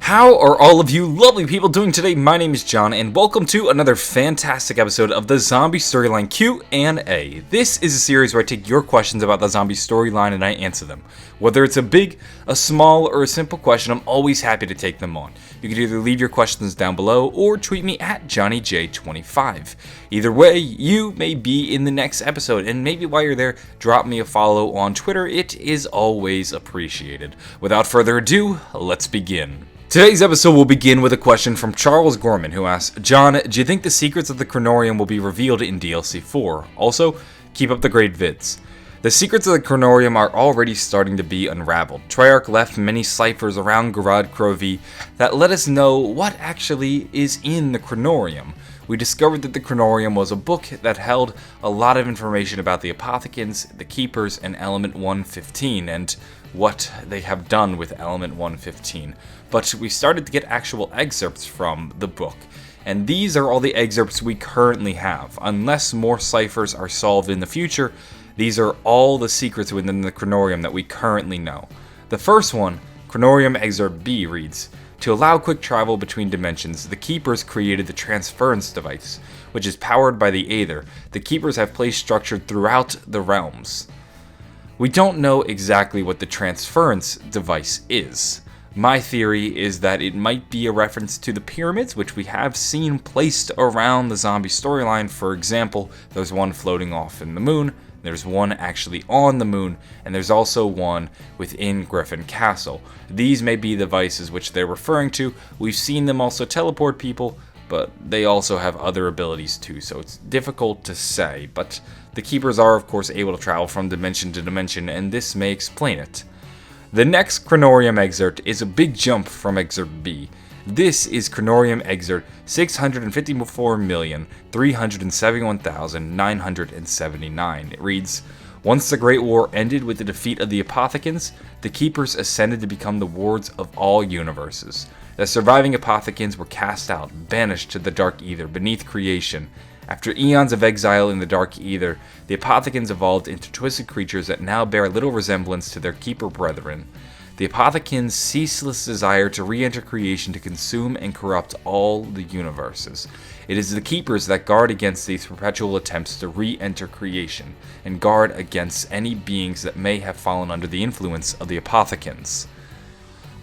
How are all of you lovely people doing today? My name is John, and welcome to another fantastic episode of the Zombie Storyline Q&A. This is a series where I take your questions about the zombie storyline and I answer them. Whether it's a big, a small, or a simple question, I'm always happy to take them on. You can either leave your questions down below or tweet me at JohnnyJ25. Either way, you may be in the next episode, and maybe while you're there, drop me a follow on Twitter. It is always appreciated. Without further ado, let's begin. Today's episode will begin with a question from Charles Gorman, who asks, John, do you think the secrets of the Kronorium will be revealed in DLC 4? Also, keep up the great vids. The secrets of the Kronorium are already starting to be unraveled. Treyarch left many ciphers around Gorod Krovi that let us know what actually is in the Kronorium. We discovered that the Kronorium was a book that held a lot of information about the Apothecans, the Keepers, and Element 115, and what they have done with Element 115. But we started to get actual excerpts from the book, and these are all the excerpts we currently have. Unless more ciphers are solved in the future, these are all the secrets within the Kronorium that we currently know. The first one, Kronorium Excerpt B, reads, to allow quick travel between dimensions, the Keepers created the transference device, which is powered by the Aether. The Keepers have placed structured throughout the realms. We don't know exactly what the transference device is. My theory is that it might be a reference to the pyramids, which we have seen placed around the zombie storyline. For example, there's one floating off in the moon, there's one actually on the moon, and there's also one within Griffin Castle. These may be the devices which they're referring to. We've seen them also teleport people, but they also have other abilities too, so it's difficult to say. But the Keepers are, of course, able to travel from dimension to dimension, and this may explain it. The next Kronorium excerpt is a big jump from Excerpt B. This is Kronorium Excerpt 654,371,979. It reads, once the Great War ended with the defeat of the Apothecans, the Keepers ascended to become the wards of all universes. The surviving Apothecans were cast out, banished to the Dark Aether beneath creation. After eons of exile in the Dark Aether, the Apothecans evolved into twisted creatures that now bear little resemblance to their Keeper brethren. The Apothecans' ceaseless desire to re-enter creation to consume and corrupt all the universes. It is the Keepers that guard against these perpetual attempts to re-enter creation, and guard against any beings that may have fallen under the influence of the Apothecans.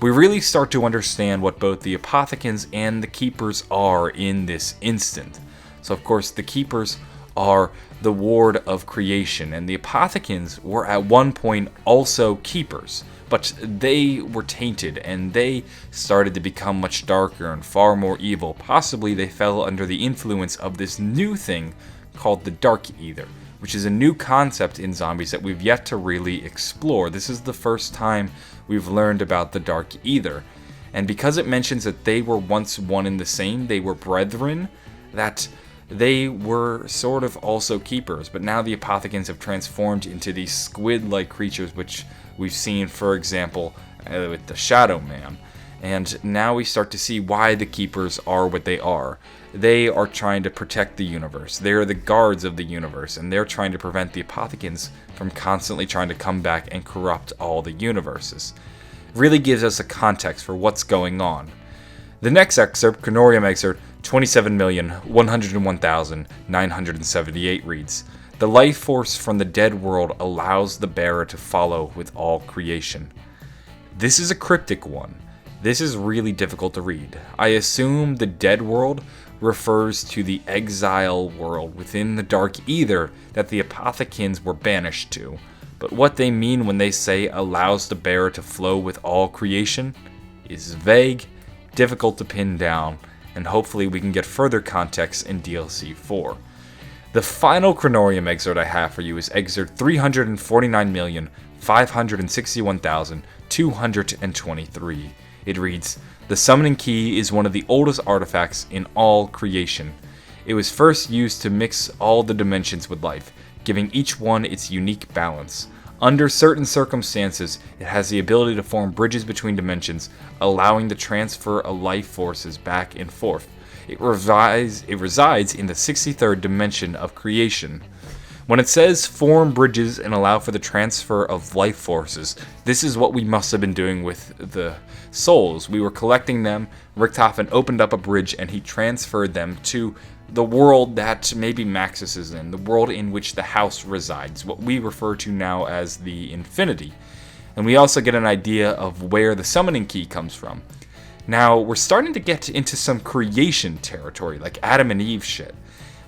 We really start to understand what both the Apothecans and the Keepers are in this instant. So of course the Keepers are the ward of creation, and the Apothecans were at one point also Keepers, but they were tainted and they started to become much darker and far more evil. Possibly they fell under the influence of this new thing called the Dark Aether, which is a new concept in zombies that we've yet to really explore. This is the first time we've learned about the Dark Aether, and because it mentions that they were once one and the same, they were brethren, that they were sort of also Keepers, but now the Apothecans have transformed into these squid-like creatures, which we've seen, for example, with the Shadow Man. And now we start to see why the Keepers are what they are. They are trying to protect the universe. They are the guards of the universe, and they're trying to prevent the Apothecans from constantly trying to come back and corrupt all the universes. It really gives us a context for what's going on. The next excerpt, Kronorium Excerpt 27,101,978 reads, the life force from the dead world allows the bearer to follow with all creation. This is a cryptic one. This is really difficult to read. I assume the dead world refers to the exile world within the Dark Aether that the Apothecans were banished to. But what they mean when they say allows the bearer to flow with all creation is vague, difficult to pin down, and hopefully we can get further context in DLC 4. The final Kronorium excerpt I have for you is Excerpt 349,561,223. It reads, the summoning key is one of the oldest artifacts in all creation. It was first used to mix all the dimensions with life, giving each one its unique balance. Under certain circumstances, it has the ability to form bridges between dimensions, allowing the transfer of life forces back and forth. It resides in the 63rd dimension of creation. When it says form bridges and allow for the transfer of life forces, this is what we must have been doing with the souls. We were collecting them. Richtofen opened up a bridge and he transferred them to the world that maybe Maxis is in, the world in which the house resides, what we refer to now as the Infinity. And we also get an idea of where the summoning key comes from. Now, we're starting to get into some creation territory, like Adam and Eve shit.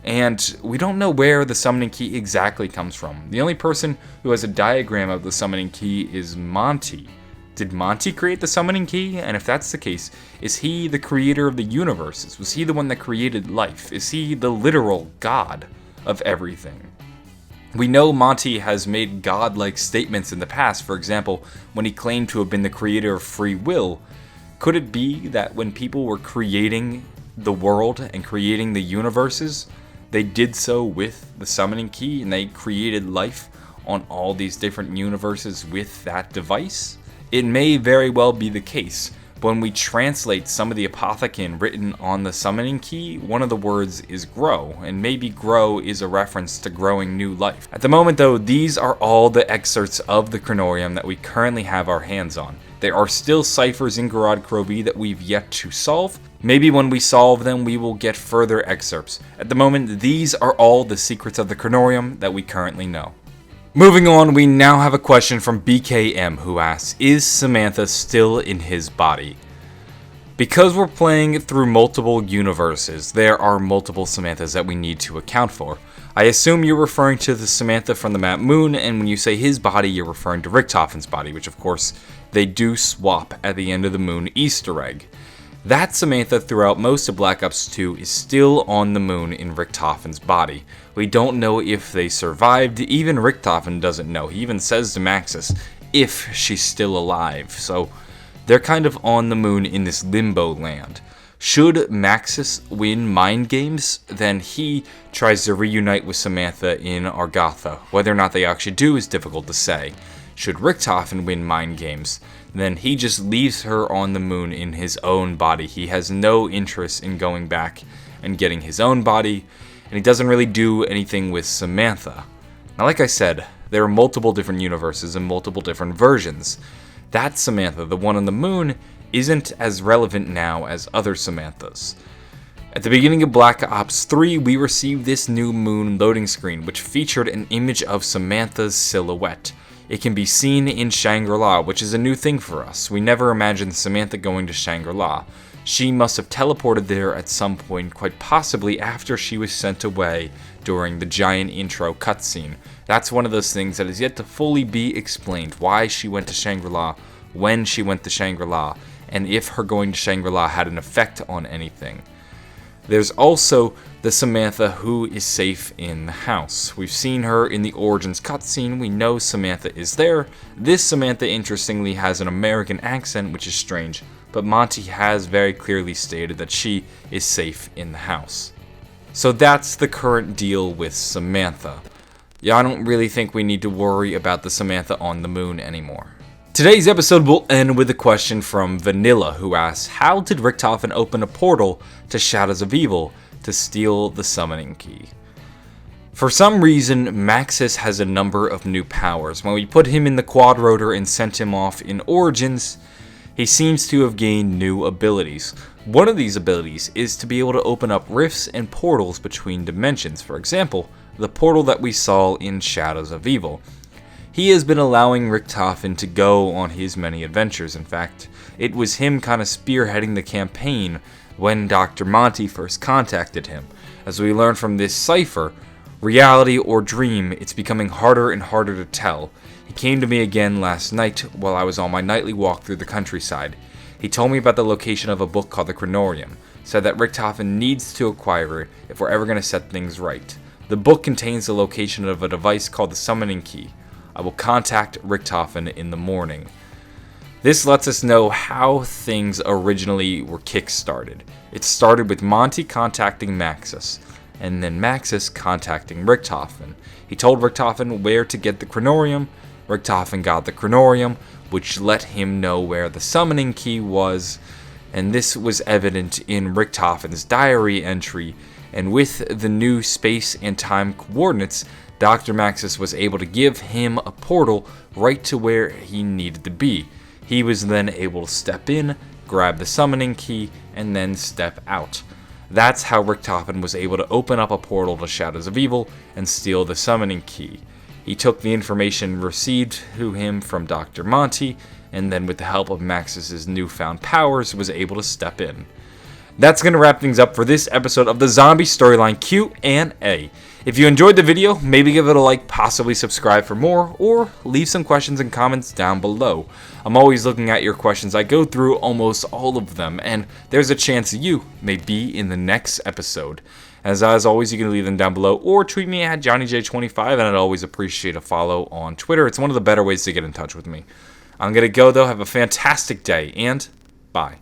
And we don't know where the summoning key exactly comes from. The only person who has a diagram of the summoning key is Monty. Did Monty create the summoning key? And if that's the case, is he the creator of the universes? Was he the one that created life? Is he the literal god of everything? We know Monty has made godlike statements in the past. For example, when he claimed to have been the creator of free will. Could it be that when people were creating the world and creating the universes, they did so with the summoning key and they created life on all these different universes with that device? It may very well be the case, but when we translate some of the apothecon written on the summoning key, one of the words is grow, and maybe grow is a reference to growing new life. At the moment though, these are all the excerpts of the Kronorium that we currently have our hands on. There are still ciphers in Gorod Krovi that we've yet to solve. Maybe when we solve them, we will get further excerpts. At the moment, these are all the secrets of the Kronorium that we currently know. Moving on, we now have a question from BKM who asks, is Samantha still in his body? Because we're playing through multiple universes, there are multiple Samanthas that we need to account for. I assume you're referring to the Samantha from the map Moon, and when you say his body, you're referring to Richtofen's body, which of course, they do swap at the end of the Moon Easter egg. That Samantha throughout most of Black Ops 2 is still on the moon in Richtofen's body. We don't know if they survived, even Richtofen doesn't know. He even says to Maxis if she's still alive, so they're kind of on the moon in this limbo land. Should Maxis win mind games, then he tries to reunite with Samantha in Argatha. Whether or not they actually do is difficult to say. Should Richtofen win mind games, then he just leaves her on the moon in his own body. He has no interest in going back and getting his own body, and he doesn't really do anything with Samantha. Now, like I said, there are multiple different universes and multiple different versions. That Samantha, the one on the moon, isn't as relevant now as other Samanthas. At the beginning of Black Ops 3, we received this new moon loading screen, which featured an image of Samantha's silhouette. It can be seen in Shangri-La, which is a new thing for us. We never imagined Samantha going to Shangri-La. She must have teleported there at some point, quite possibly after she was sent away during the giant intro cutscene. That's one of those things that is yet to fully be explained, why she went to Shangri-La, when she went to Shangri-La, and if her going to Shangri-La had an effect on anything. There's also the Samantha who is safe in the house. We've seen her in the Origins cutscene. We know Samantha is there. This Samantha, interestingly, has an American accent, which is strange, but Monty has very clearly stated that she is safe in the house. So that's the current deal with Samantha. Yeah, I don't really think we need to worry about the Samantha on the moon anymore. Today's episode will end with a question from Vanilla, who asks, how did Richtofen open a portal to Shadows of Evil to steal the summoning key? For some reason, Maxis has a number of new powers. When we put him in the quadrotor and sent him off in Origins, he seems to have gained new abilities. One of these abilities is to be able to open up rifts and portals between dimensions. For example, the portal that we saw in Shadows of Evil. He has been allowing Richtofen to go on his many adventures. In fact, it was him kind of spearheading the campaign when Dr. Monty first contacted him. As we learn from this cipher, reality or dream, it's becoming harder and harder to tell. He came to me again last night while I was on my nightly walk through the countryside. He told me about the location of a book called the Kronorium, said that Richtofen needs to acquire it if we're ever going to set things right. The book contains the location of a device called the summoning key. I will contact Richtofen in the morning. This lets us know how things originally were kick-started. It started with Monty contacting Maxis, and then Maxis contacting Richtofen. He told Richtofen where to get the Kronorium. Richtofen got the Kronorium, which let him know where the summoning key was, and this was evident in Richtofen's diary entry, and with the new space and time coordinates, Dr. Maxis was able to give him a portal right to where he needed to be. He was then able to step in, grab the summoning key, and then step out. That's how Richtofen was able to open up a portal to Shadows of Evil and steal the summoning key. He took the information received to him from Dr. Monty, and then with the help of Maxis' newfound powers, was able to step in. That's going to wrap things up for this episode of the Zombie Storyline Q&A. If you enjoyed the video, maybe give it a like, possibly subscribe for more, or leave some questions and comments down below. I'm always looking at your questions. I go through almost all of them, and there's a chance you may be in the next episode. As always, you can leave them down below or tweet me at JohnnyJ25, and I'd always appreciate a follow on Twitter. It's one of the better ways to get in touch with me. I'm going to go, though. Have a fantastic day, and bye.